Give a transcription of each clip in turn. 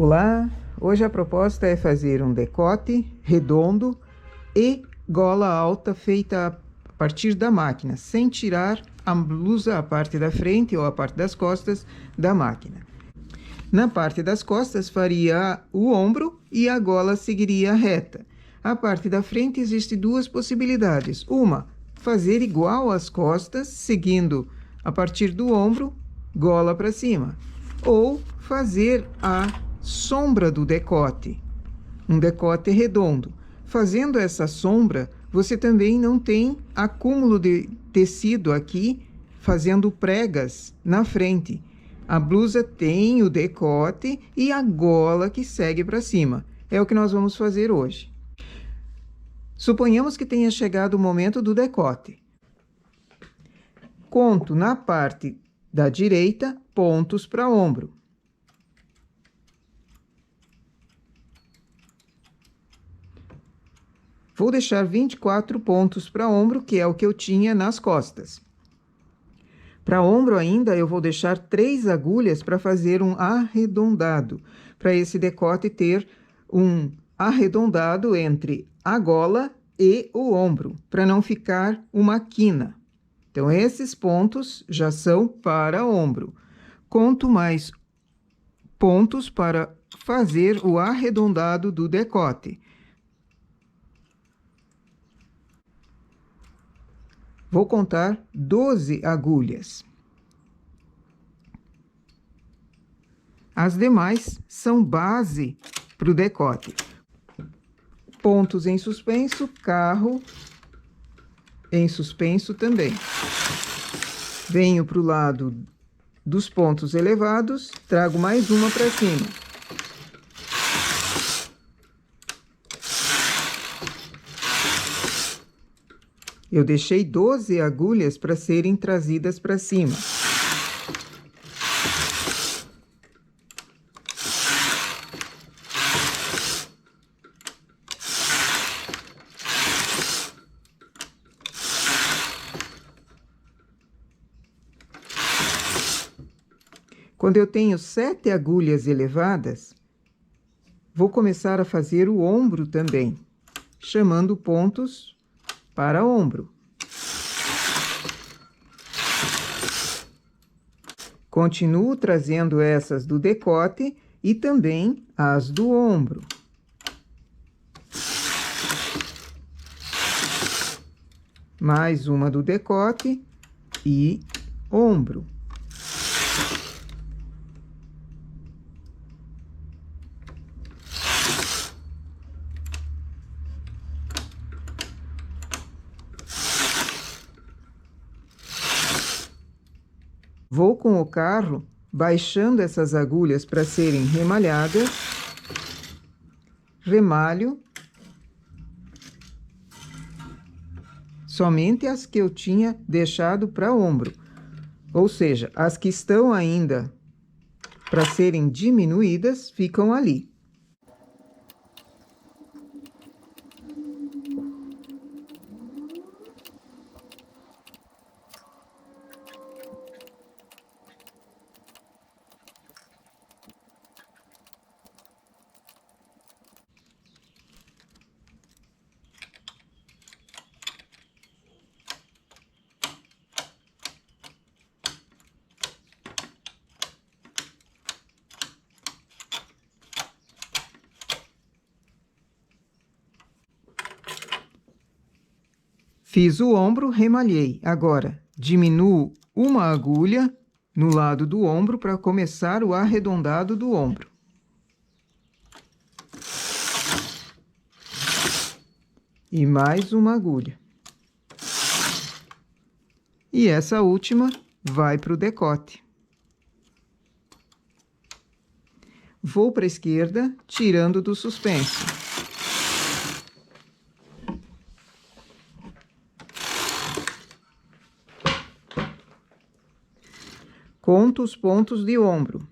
Olá, hoje a proposta é fazer um decote redondo e gola alta feita a partir da máquina, sem tirar a blusa, a parte da frente ou a parte das costas da máquina. Na parte das costas faria o ombro e a gola seguiria reta. A parte da frente existe duas possibilidades. Uma, fazer igual às costas, seguindo a partir do ombro, gola para cima. Ou fazer a sombra do decote, um decote redondo. Fazendo essa sombra, você também não tem acúmulo de tecido aqui, fazendo pregas na frente. A blusa tem o decote e a gola que segue para cima. É o que nós vamos fazer hoje. Suponhamos que tenha chegado o momento do decote. Conto na parte da direita pontos para ombro. Vou deixar 24 pontos para ombro, que é o que eu tinha nas costas. Para ombro ainda, eu vou deixar 3 agulhas para fazer um arredondado, para esse decote ter um arredondado entre a gola e o ombro, para não ficar uma quina. Então, esses pontos já são para ombro. Conto mais pontos para fazer o arredondado do decote. Vou contar 12 agulhas. As demais são base para o decote. Pontos em suspenso, carro em suspenso também. Venho para o lado dos pontos elevados, trago mais uma para cima. Eu deixei 12 agulhas para serem trazidas para cima. Quando eu tenho 7 agulhas elevadas, vou começar a fazer o ombro também, chamando pontos para ombro. Continuo trazendo essas do decote e também as do ombro. Mais uma do decote e ombro. Vou com o carro baixando essas agulhas para serem remalhadas. Remalho. Somente as que eu tinha deixado para ombro. Ou seja, as que estão ainda para serem diminuídas ficam ali. Fiz o ombro, remalhei. Agora, diminuo uma agulha no lado do ombro para começar o arredondado do ombro. E mais uma agulha. E essa última vai para o decote. Vou para a esquerda, tirando do suspenso. Conto os pontos de ombro.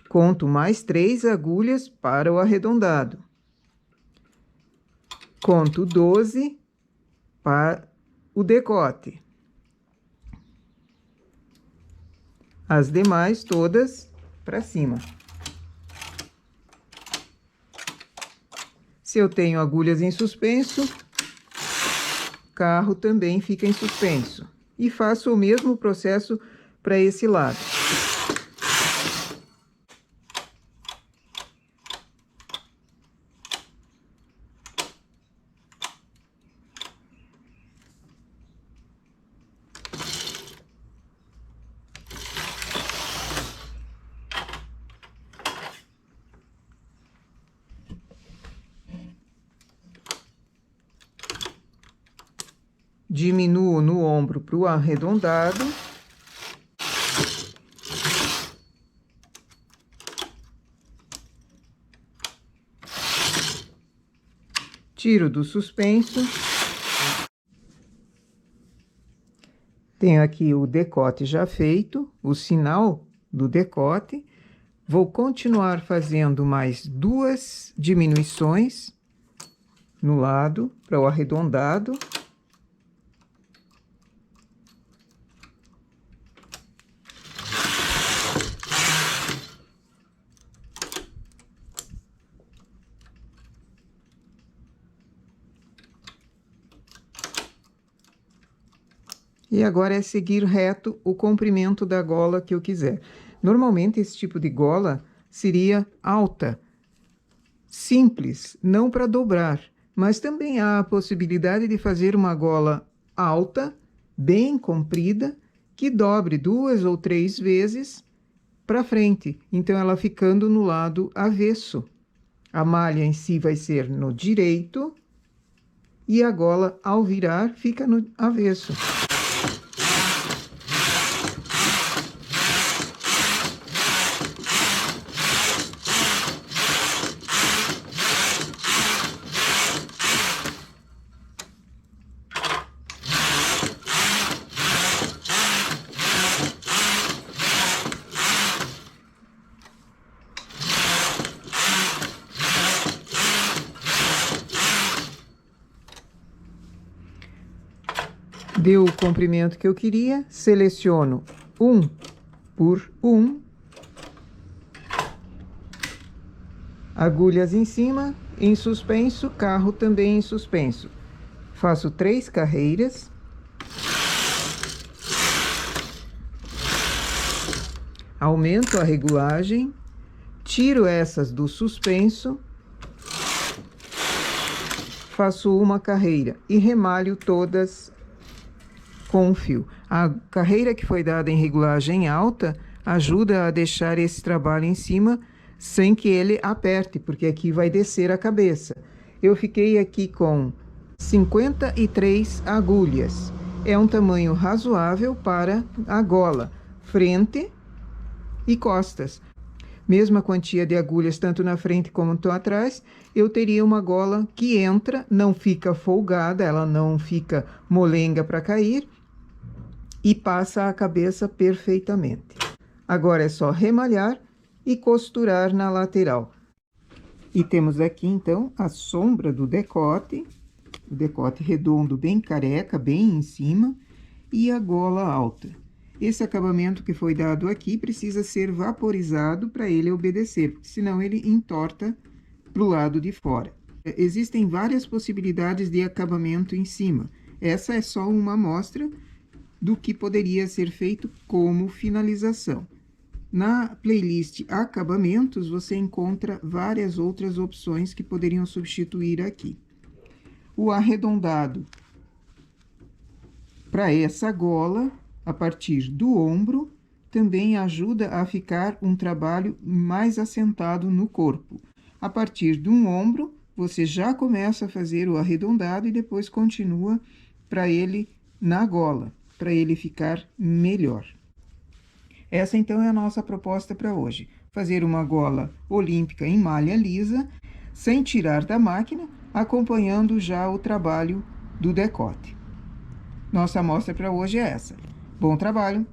Conto mais 3 agulhas para o arredondado. Conto 12 para o decote. as demais todas para cima. Se eu tenho agulhas em suspenso, carro também fica em suspenso. E faço o mesmo processo para esse lado. Diminuo no ombro para o arredondado. Tiro do suspenso. Tenho aqui o decote já feito, o sinal do decote. Vou continuar fazendo mais 2 diminuições no lado para o arredondado. E agora é seguir reto o comprimento da gola que eu quiser. Normalmente, esse tipo de gola seria alta, simples, não para dobrar. Mas também há a possibilidade de fazer uma gola alta, bem comprida, que dobre 2 ou 3 vezes para frente. Então, ela ficando no lado avesso. A malha em si vai ser no direito e a gola, ao virar, fica no avesso. Deu o comprimento que eu queria, seleciono 1 por 1, agulhas em cima, em suspenso, carro também em suspenso. Faço 3 carreiras. Aumento a regulagem, tiro essas do suspenso, faço uma carreira e remalho todas com um fio. A carreira que foi dada em regulagem alta ajuda a deixar esse trabalho em cima sem que ele aperte, porque aqui vai descer a cabeça. Eu fiquei aqui com 53 agulhas. É um tamanho razoável para a gola, frente e costas. Mesma quantia de agulhas tanto na frente como atrás, eu teria uma gola que entra, não fica folgada, ela não fica molenga para cair, e passa a cabeça perfeitamente. Agora é só remalhar e costurar na lateral. E temos aqui, então, a sombra do decote, o decote redondo bem careca, bem em cima, e a gola alta. Esse acabamento que foi dado aqui precisa ser vaporizado para ele obedecer, porque senão ele entorta para o lado de fora. Existem várias possibilidades de acabamento em cima. Essa é só uma amostra do que poderia ser feito como finalização. Na playlist Acabamentos, você encontra várias outras opções que poderiam substituir aqui. O arredondado para essa gola, a partir do ombro, também ajuda a ficar um trabalho mais assentado no corpo. A partir de um ombro, você já começa a fazer o arredondado e depois continua para ele na gola, para ele ficar melhor. Essa, então, é a nossa proposta para hoje. Fazer uma gola olímpica em malha lisa, sem tirar da máquina, acompanhando já o trabalho do decote. Nossa amostra para hoje é essa. Bom trabalho!